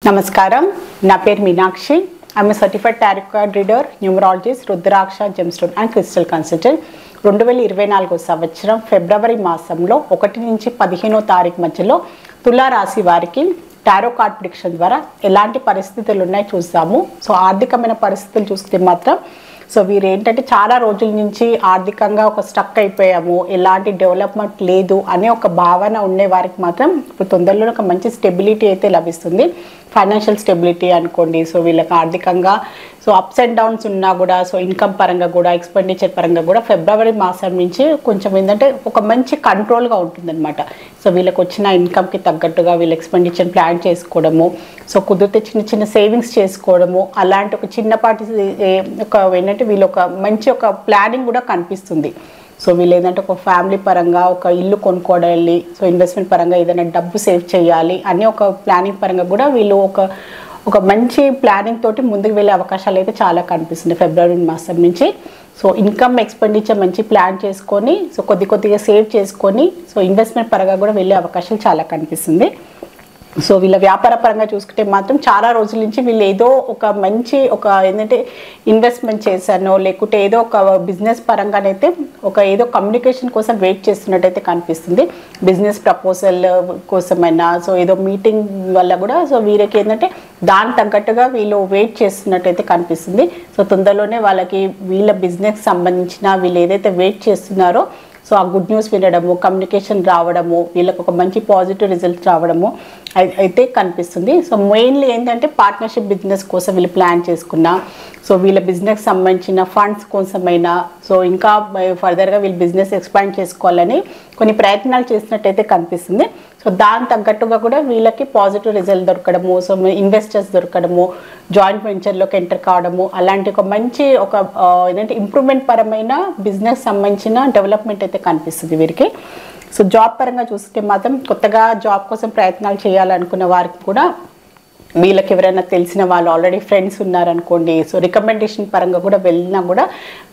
నమస్కారం నా పేరు Meenakshi I'm certified tarot card reader numerologist rudraksha gemstone and crystal consultant 2024 సంవత్సరం ఫిబ్రవరి మాసంలో 1 నుంచి 15వ తారీఖు మధ్యలో తులా రాశి వారికి టారో కార్డ్ ప్రిడిక్షన్ ద్వారా ఎలాంటి పరిస్థితులు ఉన్నాయి చూస్తాము. సో ఆర్థికమైన పరిస్థితులు చూస్తే మాత్రం వీరు ఏంటంటే చాలా రోజుల నుంచి ఆర్థికంగా ఒక స్టక్ అయిపోయాము, ఎలాంటి డెవలప్మెంట్ లేదు అనే ఒక భావన ఉండే వారికి మాత్రం ఇప్పుడు తొందరలో ఒక మంచి స్టెబిలిటీ అయితే లభిస్తుంది. ఫైనాన్షియల్ స్టెబిలిటీ అనుకోండి. వీళ్ళకి ఆర్థికంగా అప్స్ అండ్ డౌన్స్ ఉన్నా కూడా ఇన్కమ్ పరంగా కూడా ఎక్స్పెండిచర్ పరంగా కూడా ఫిబ్రవరి మాసం నుంచి కొంచెం ఏంటంటే ఒక మంచి కంట్రోల్గా ఉంటుందన్నమాట. వీళ్ళకి వచ్చిన ఇన్కమ్కి తగ్గట్టుగా వీళ్ళు ఎక్స్పెండిచర్ ప్లాన్ చేసుకోవడము, కుదిరితే చిన్న చిన్న సేవింగ్స్ చేసుకోవడము, అలాంటి ఒక చిన్నపాటి ఒక ఏంటంటే వీళ్ళు ఒక మంచి ఒక ప్లానింగ్ కూడా కనిపిస్తుంది. వీళ్ళు ఏంటంటే ఒక ఫ్యామిలీ పరంగా ఒక ఇల్లు కొనుక్కోవాలి, ఇన్వెస్ట్మెంట్ పరంగా ఏదైనా డబ్బు సేవ్ చేయాలి అనే ఒక ప్లానింగ్ పరంగా కూడా వీళ్ళు ఒక మంచి ప్లానింగ్ తోటి ముందుకు వెళ్ళే అవకాశాలు అయితే చాలా కనిపిస్తుంది ఫిబ్రవరి మాసం నుంచి. ఇన్కమ్ ఎక్స్పెండిచర్ మంచి ప్లాన్ చేసుకొని కొద్దిగా సేవ్ చేసుకొని ఇన్వెస్ట్మెంట్ పరంగా కూడా వెళ్ళే అవకాశాలు చాలా కనిపిస్తుంది. వీళ్ళ వ్యాపార పరంగా చూసుకుంటే మాత్రం చాలా రోజుల నుంచి వీళ్ళు ఏదో ఒక మంచి ఏంటంటే ఇన్వెస్ట్మెంట్ చేశానో లేకుంటే ఏదో ఒక బిజినెస్ పరంగానైతే ఏదో కమ్యూనికేషన్ కోసం వెయిట్ చేస్తున్నట్టయితే కనిపిస్తుంది. బిజినెస్ ప్రపోజల్ కోసమైనా ఏదో మీటింగ్ వల్ల కూడా వీరికి ఏంటంటే దానికి తగ్గట్టుగా వీళ్ళు వెయిట్ చేస్తున్నట్టయితే కనిపిస్తుంది. తొందరలోనే వాళ్ళకి వీళ్ళ బిజినెస్ సంబంధించిన వీళ్ళు ఏదైతే వెయిట్ చేస్తున్నారో ఆ గుడ్ న్యూస్ వినడము, కమ్యూనికేషన్ రావడము, వీళ్ళకి ఒక మంచి పాజిటివ్ రిజల్ట్ రావడము అయితే కనిపిస్తుంది. మెయిన్లీ ఏంటంటే పార్ట్నర్షిప్ బిజినెస్ కోసం వీళ్ళు ప్లాన్ చేసుకున్నా, వీళ్ళ బిజినెస్ సంబంధించిన ఫండ్స్ కోసమైనా ఇంకా ఫర్దర్గా వీళ్ళు బిజినెస్ ఎక్స్పాండ్ చేసుకోవాలని కొన్ని ప్రయత్నాలు చేసినట్టయితే కనిపిస్తుంది. దాని తగ్గట్టుగా కూడా వీళ్ళకి పాజిటివ్ రిజల్ట్ దొరకడము, ఇన్వెస్టర్స్ దొరకడము, జాయింట్ వెంచర్లోకి ఎంటర్ కావడము, అలాంటి ఒక మంచి ఏంటంటే ఇంప్రూవ్మెంట్ పరమైన బిజినెస్ సంబంధించిన డెవలప్మెంట్ అయితే కనిపిస్తుంది వీరికి. జాబ్ పరంగా చూస్తే మాత్రం కొత్తగా జాబ్ కోసం ప్రయత్నాలు చేయాలనుకున్న వారికి కూడా వీళ్ళకి ఎవరైనా తెలిసిన వాళ్ళు ఆల్రెడీ ఫ్రెండ్స్ ఉన్నారనుకోండి, రికమెండేషన్ పరంగా కూడా వెళ్ళినా కూడా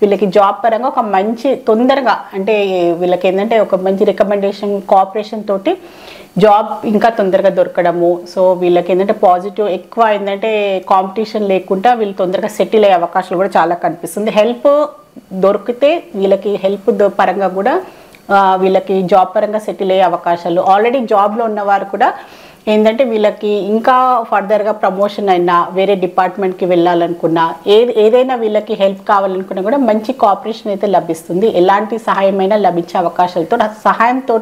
వీళ్ళకి జాబ్ పరంగా ఒక మంచి తొందరగా అంటే వీళ్ళకి ఏంటంటే ఒక మంచి రికమెండేషన్ కోఆపరేషన్ తోటి జాబ్ ఇంకా తొందరగా దొరకడము. వీళ్ళకి ఏంటంటే పాజిటివ్ ఎక్కువ ఏంటంటే కాంపిటీషన్ లేకుండా వీళ్ళు తొందరగా సెటిల్ అయ్యే అవకాశాలు కూడా చాలా కనిపిస్తుంది. హెల్ప్ దొరికితే వీళ్ళకి హెల్ప్ పరంగా కూడా వీళ్ళకి జాబ్ పరంగా సెటిల్ అయ్యే అవకాశాలు, ఆల్రెడీ జాబ్లో ఉన్నవారు కూడా ఏంటంటే వీళ్ళకి ఇంకా ఫర్దర్గా ప్రమోషన్ అయినా వేరే డిపార్ట్మెంట్కి వెళ్ళాలనుకున్నా ఏదైనా వీళ్ళకి హెల్ప్ కావాలనుకున్నా కూడా మంచి కోఆపరేషన్ అయితే లభిస్తుంది. ఎలాంటి సహాయమైనా లభించే అవకాశాలతో సహాయంతో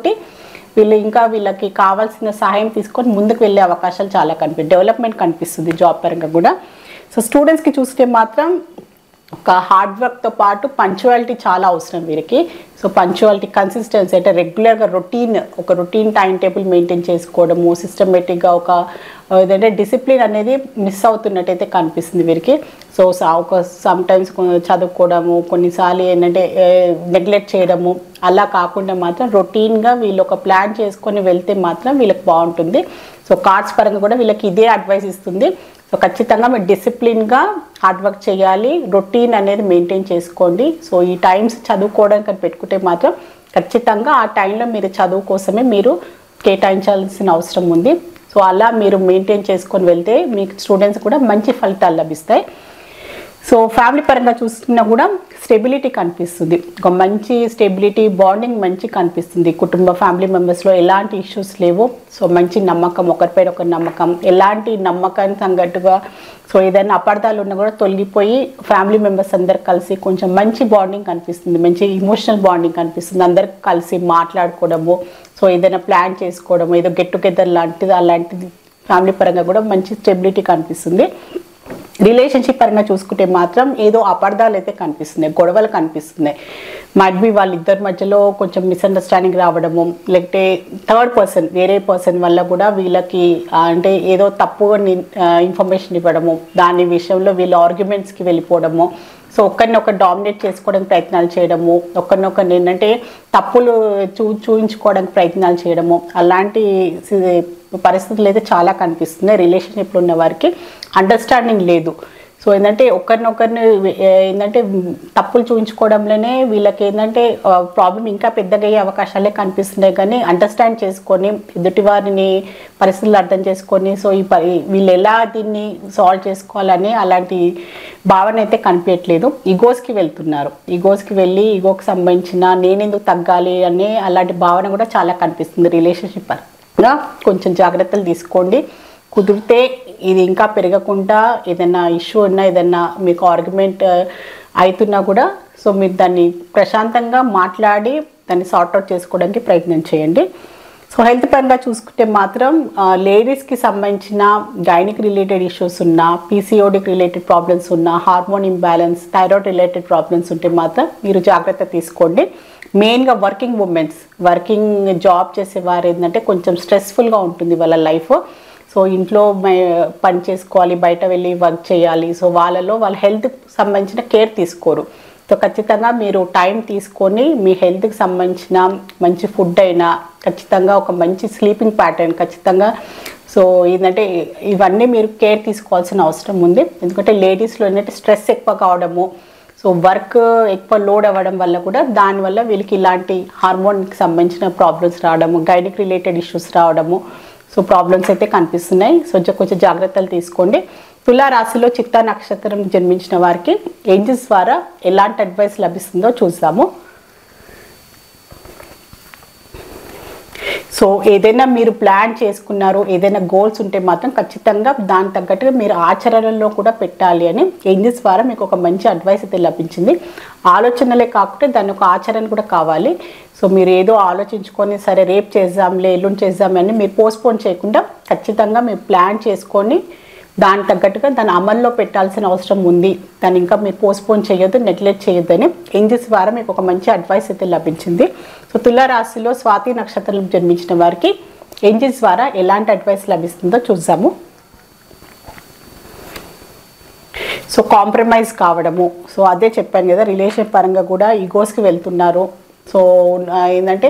వీళ్ళు ఇంకా వీళ్ళకి కావాల్సిన సహాయం తీసుకొని ముందుకు వెళ్ళే అవకాశాలు చాలా డెవలప్మెంట్ కనిపిస్తుంది జాబ్ పరంగా కూడా. స్టూడెంట్స్కి చూస్తే మాత్రం ఒక హార్డ్ వర్క్తో పాటు పంచువాలిటీ చాలా అవసరం వీరికి. పంచువాలిటీ, కన్సిస్టెన్సీ అంటే రెగ్యులర్గా రొటీన్ టైం టేబుల్ మెయింటైన్ చేసుకోవడము, సిస్టమేటిక్గా ఏదంటే డిసిప్లిన్ అనేది మిస్ అవుతున్నట్టయితే కనిపిస్తుంది వీరికి. సమ్ టైమ్స్ చదువుకోవడము, కొన్నిసార్లు ఏంటంటే నెగ్లెక్ట్ చేయడము, అలా కాకుండా మాత్రం రొటీన్గా వీళ్ళు ఒక ప్లాన్ చేసుకొని వెళ్తే మాత్రం వీళ్ళకి బాగుంటుంది. కార్డ్స్ పరంగా కూడా వీళ్ళకి ఇదే అడ్వైస్ ఇస్తుంది. ఖచ్చితంగా మీరు డిసిప్లిన్గా హార్డ్ వర్క్ చేయాలి, రొటీన్ అనేది మెయింటైన్ చేసుకోండి. ఈ టైమ్స్ చదువుకోవడానికి పెట్టుకుంటే మాత్రం ఖచ్చితంగా ఆ టైంలో మీరు చదువు కోసమే మీరు కేటాయించాల్సిన అవసరం ఉంది. అలా మీరు మెయింటైన్ చేసుకొని వెళ్తే మీకు స్టూడెంట్స్ కూడా మంచి ఫలితాలు లభిస్తాయి. ఫ్యామిలీ పరంగా చూస్తున్నా కూడా స్టెబిలిటీ కనిపిస్తుంది. ఒక మంచి స్టెబిలిటీ, బాండింగ్ మంచి కనిపిస్తుంది. కుటుంబ ఫ్యామిలీ మెంబర్స్లో ఎలాంటి ఇష్యూస్ లేవు. మంచి నమ్మకం, ఒకరిపైన ఒకరి నమ్మకం, ఎలాంటి నమ్మకాన్ని తగ్గట్టుగా ఏదైనా అపార్థాలు ఉన్నా కూడా తొలగిపోయి ఫ్యామిలీ మెంబర్స్ అందరు కలిసి కొంచెం మంచి బాండింగ్ కనిపిస్తుంది, మంచి ఇమోషనల్ బాండింగ్ కనిపిస్తుంది. అందరు కలిసి మాట్లాడుకోవడము, ఏదైనా ప్లాన్ చేసుకోవడము, ఏదో గెట్ టుగెదర్ అలాంటిది ఫ్యామిలీ పరంగా కూడా మంచి స్టెబిలిటీ కనిపిస్తుంది. రిలేషన్షిప్ పరంగా చూసుకుంటే మాత్రం ఏదో అపార్థాలు అయితే కనిపిస్తున్నాయి, గొడవలు కనిపిస్తున్నాయి. మైట్ బి వాళ్ళిద్దరి మధ్యలో కొంచెం మిస్అండర్స్టాండింగ్ రావడము, లేకపోతే థర్డ్ పర్సన్ వేరే పర్సన్ వల్ల కూడా వీళ్ళకి అంటే ఏదో తప్పుగా ఇన్ఫర్మేషన్ ఇవ్వడము, దాని విషయంలో వీళ్ళు ఆర్గ్యుమెంట్స్కి వెళ్ళిపోవడము, ఒకరినొకరు డామినేట్ చేసుకోవడానికి ప్రయత్నాలు చేయడము, ఒకరినొకరిని ఏంటంటే తప్పులు చూపించుకోవడానికి ప్రయత్నాలు చేయడము, అలాంటి పరిస్థితులు అయితే చాలా కనిపిస్తున్నాయి. రిలేషన్షిప్లో ఉన్న వారికి అండర్స్టాండింగ్ లేదు. సో ఏంటంటే ఒకరినొకరిని ఏంటంటే తప్పులు చూపించుకోవడంలోనే వీళ్ళకి ఏంటంటే ప్రాబ్లం ఇంకా పెద్దగా అయ్యే అవకాశాలే కనిపిస్తున్నాయి. కానీ అండర్స్టాండ్ చేసుకొని ఎదుటి వారిని పరిస్థితులు అర్థం చేసుకొని సో వీళ్ళు ఎలా దీన్ని సాల్వ్ చేసుకోవాలని అలాంటి భావన అయితే కనిపించట్లేదు. ఈగోస్కి వెళ్తున్నారు. ఈగోస్కి వెళ్ళి ఈగోకి సంబంధించిన నేనెందుకు తగ్గాలి అనే అలాంటి భావన కూడా చాలా కనిపిస్తుంది. రిలేషన్షిప్ పరంగా కొంచెం జాగ్రత్తలు తీసుకోండి. కుదిరితే ఇది ఇంకా పెరగకుండా ఏదైనా ఇష్యూ ఉన్నా ఏదైనా మీకు ఆర్గ్యుమెంట్ అవుతున్నా కూడా సో మీరు దాన్ని ప్రశాంతంగా మాట్లాడి దాన్ని సార్ట్అవుట్ చేసుకోవడానికి ప్రయత్నం చేయండి. సో హెల్త్ పరంగా చూసుకుంటే మాత్రం లేడీస్కి సంబంధించిన గైనిక్ రిలేటెడ్ ఇష్యూస్ ఉన్నా, పీసీఓడికి రిలేటెడ్ ప్రాబ్లమ్స్ ఉన్నా, hormone imbalance, thyroid related problems ఉంటే మాత్రం మీరు జాగ్రత్త తీసుకోండి. మెయిన్గా వర్కింగ్ ఉమెన్స్, వర్కింగ్ జాబ్ చేసేవారు ఏంటంటే కొంచెం స్ట్రెస్ఫుల్గా ఉంటుంది వాళ్ళ లైఫ్. సో ఇంట్లో పని చేసుకోవాలి, బయట వెళ్ళి వర్క్ చేయాలి. సో వాళ్ళ హెల్త్కి సంబంధించిన కేర్ తీసుకోరు. సో ఖచ్చితంగా మీరు టైం తీసుకొని మీ హెల్త్కి సంబంధించిన మంచి ఫుడ్ అయినా, ఖచ్చితంగా ఒక మంచి స్లీపింగ్ ప్యాటర్న్ ఖచ్చితంగా సో ఏంటంటే ఇవన్నీ మీరు కేర్ తీసుకోవాల్సిన అవసరం ఉంది. ఎందుకంటే లేడీస్లో ఏంటంటే స్ట్రెస్ ఎక్కువ కావడము, సో వర్క్ ఎక్కువ లోడ్ అవ్వడం వల్ల కూడా దానివల్ల వీళ్ళకి ఇలాంటి హార్మోన్కి సంబంధించిన ప్రాబ్లమ్స్ రావడము, గైనిక్ రిలేటెడ్ ఇష్యూస్ రావడము సో ప్రాబ్లమ్స్ అయితే కనిపిస్తున్నాయి. సో కొంచెం జాగ్రత్తలు తీసుకోండి. తులా రాశిలో చిత్తా నక్షత్రం జన్మించిన వారికి ఏంజల్స్ ద్వారా ఎలాంటి అడ్వైస్ లభిస్తుందో చూద్దాము. సో ఏదైనా మీరు ప్లాన్ చేసుకున్నారు, ఏదైనా గోల్స్ ఉంటే మాత్రం ఖచ్చితంగా దాని తగ్గట్టుగా మీరు ఆచరణలో కూడా పెట్టాలి అని ఏంజల్స్ ద్వారా మీకు ఒక మంచి అడ్వైస్ అయితే లభించింది. ఆలోచనలే కాకుండా దాని ఒక ఆచరణ కూడా కావాలి. సో మీరు ఏదో ఆలోచించుకొని సరే రేపు చేద్దాంలే, ఎల్లుండి చేద్దామని మీరు పోస్ట్పోన్ చేయకుండా ఖచ్చితంగా మీరు ప్లాన్ చేసుకొని దాని తగ్గట్టుగా దాన్ని అమల్లో పెట్టాల్సిన అవసరం ఉంది. దాన్ని ఇంకా మీరు పోస్ట్పోన్ చేయొద్దు, నెగ్లెక్ట్ చేయొద్దని ఏంజల్స్ ద్వారా మీకు ఒక మంచి అడ్వైస్ అయితే లభించింది. సో తులా రాశిలో స్వాతి నక్షత్రం జన్మించిన వారికి ఏంజల్స్ ద్వారా ఎలాంటి అడ్వైస్ లభిస్తుందో చూద్దాము. సో కాంప్రమైజ్ కావడము, సో అదే చెప్పాను కదా, రిలేషన్ పరంగా కూడా ఈగోస్కి వెళ్తున్నారు. సో ఏంటంటే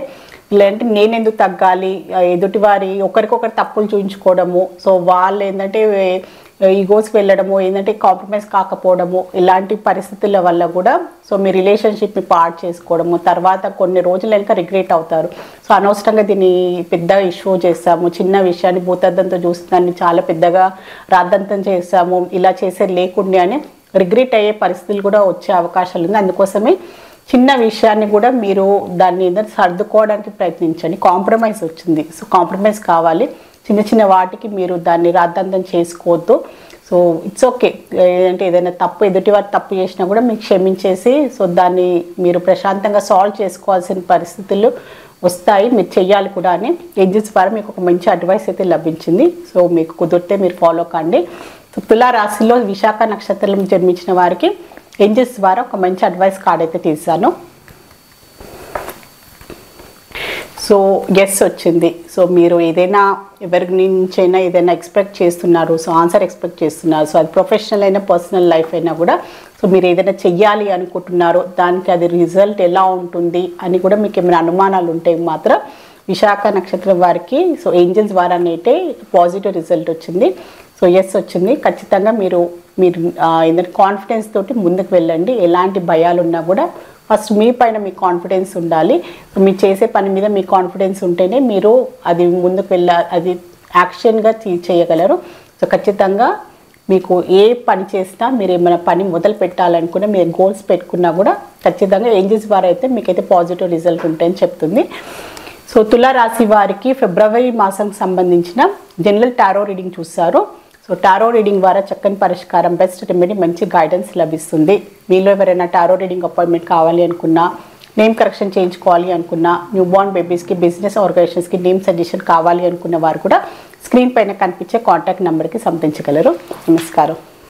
లేదంటే నేను ఎందుకు తగ్గాలి, ఎదుటివారి ఒకరికొకరు తప్పులు చూపించుకోవడము, సో వాళ్ళు ఏంటంటే ఈగోస్కి వెళ్ళడము, ఏంటంటే కాంప్రమైజ్ కాకపోవడము, ఇలాంటి పరిస్థితుల వల్ల కూడా సో మీ రిలేషన్షిప్ని పార్ట్ చేసుకోవడము, తర్వాత కొన్ని రోజులు ఇంకా రిగ్రెట్ అవుతారు. సో అనవసరంగా దీన్ని పెద్ద ఇష్యూ చేస్తాము, చిన్న విషయాన్ని భూతద్దంతో చూస్తాన్ని చాలా పెద్దగా రాద్దంతం చేస్తాము, ఇలా చేసేది లేకుండా అని రిగ్రెట్ అయ్యే పరిస్థితులు కూడా వచ్చే అవకాశాలు ఉంది. అందుకోసమే చిన్న విషయాన్ని కూడా మీరు దాన్ని సర్దుకోవడానికి ప్రయత్నించండి. కాంప్రమైజ్ వచ్చింది, సో కాంప్రమైజ్ కావాలి. చిన్న చిన్న వాటికి మీరు దాన్ని రాద్ధాంతం చేసుకోవద్దు. సో ఇట్స్ ఓకే, ఏంటంటే ఏదైనా తప్పు ఎదుటివారు తప్పు చేసినా కూడా మీకు క్షమించేసి సో దాన్ని మీరు ప్రశాంతంగా సాల్వ్ చేసుకోవాల్సిన పరిస్థితులు వస్తాయి, మీరు చెయ్యాలి కూడా అని ఏంజల్స్ ద్వారా మీకు ఒక మంచి అడ్వైస్ అయితే లభించింది. సో మీకు కుదిరితే మీరు ఫాలో కండి. సో తులా రాశిలో విశాఖ నక్షత్రం జన్మించిన వారికి ఏంజల్స్ ద్వారా ఒక మంచి అడ్వైస్ కార్డ్ అయితే తీసాను. సో ఎస్ వచ్చింది. సో మీరు ఏదైనా ఎవరి నుంచైనా ఏదైనా ఎక్స్పెక్ట్ చేస్తున్నారు, సో ఆన్సర్ ఎక్స్పెక్ట్ చేస్తున్నారు. సో అది ప్రొఫెషనల్ అయినా పర్సనల్ లైఫ్ అయినా కూడా సో మీరు ఏదైనా చెయ్యాలి అనుకుంటున్నారో దానికి అది రిజల్ట్ ఎలా ఉంటుంది అని కూడా మీకు ఏమైనా అనుమానాలు ఉంటే మాత్రం విశాఖ నక్షత్రం వారికి సో ఏంజల్స్ ద్వారానైతే పాజిటివ్ రిజల్ట్ వచ్చింది. సో ఎస్ వచ్చింది. ఖచ్చితంగా మీరు ఏంటంటే కాన్ఫిడెన్స్ తోటి ముందుకు వెళ్ళండి. ఎలాంటి భయాలు ఉన్నా కూడా ఫస్ట్ మీ పైన మీ కాన్ఫిడెన్స్ ఉండాలి. మీరు చేసే పని మీద మీ కాన్ఫిడెన్స్ ఉంటేనే మీరు అది ముందుకు అది యాక్షన్గా చేయగలరు. సో ఖచ్చితంగా మీకు ఏ పని చేసినా మీరు ఏమైనా పని మొదలు పెట్టాలనుకున్నా, మీరు గోల్స్ పెట్టుకున్నా కూడా ఖచ్చితంగా ఏంజల్స్ ద్వారా అయితే మీకైతే పాజిటివ్ రిజల్ట్ ఉంటాయని చెప్తుంది. సో తులా రాశి వారికి ఫిబ్రవరి మాసంకి సంబంధించిన జనరల్ టారో రీడింగ్ చూస్తారు. సో టారో రీడింగ్ ద్వారా చక్కని పరిష్కారం, బెస్ట్ రెమెడీ, మంచి గైడెన్స్ లభిస్తుంది. మీలో ఎవరైనా టారో రీడింగ్ అపాయింట్మెంట్ కావాలి అనుకున్నా, నేమ్ కరెక్షన్ చేయించుకోవాలి అనుకున్నా, న్యూ బోర్న్ బేబీస్కి, బిజినెస్ ఆర్గనైజేషన్స్కి నేమ్ సజెషన్ కావాలి అనుకున్న వారు కూడా స్క్రీన్ పైన కనిపించే కాంటాక్ట్ నెంబర్కి సంప్రదించగలరు. నమస్కారం.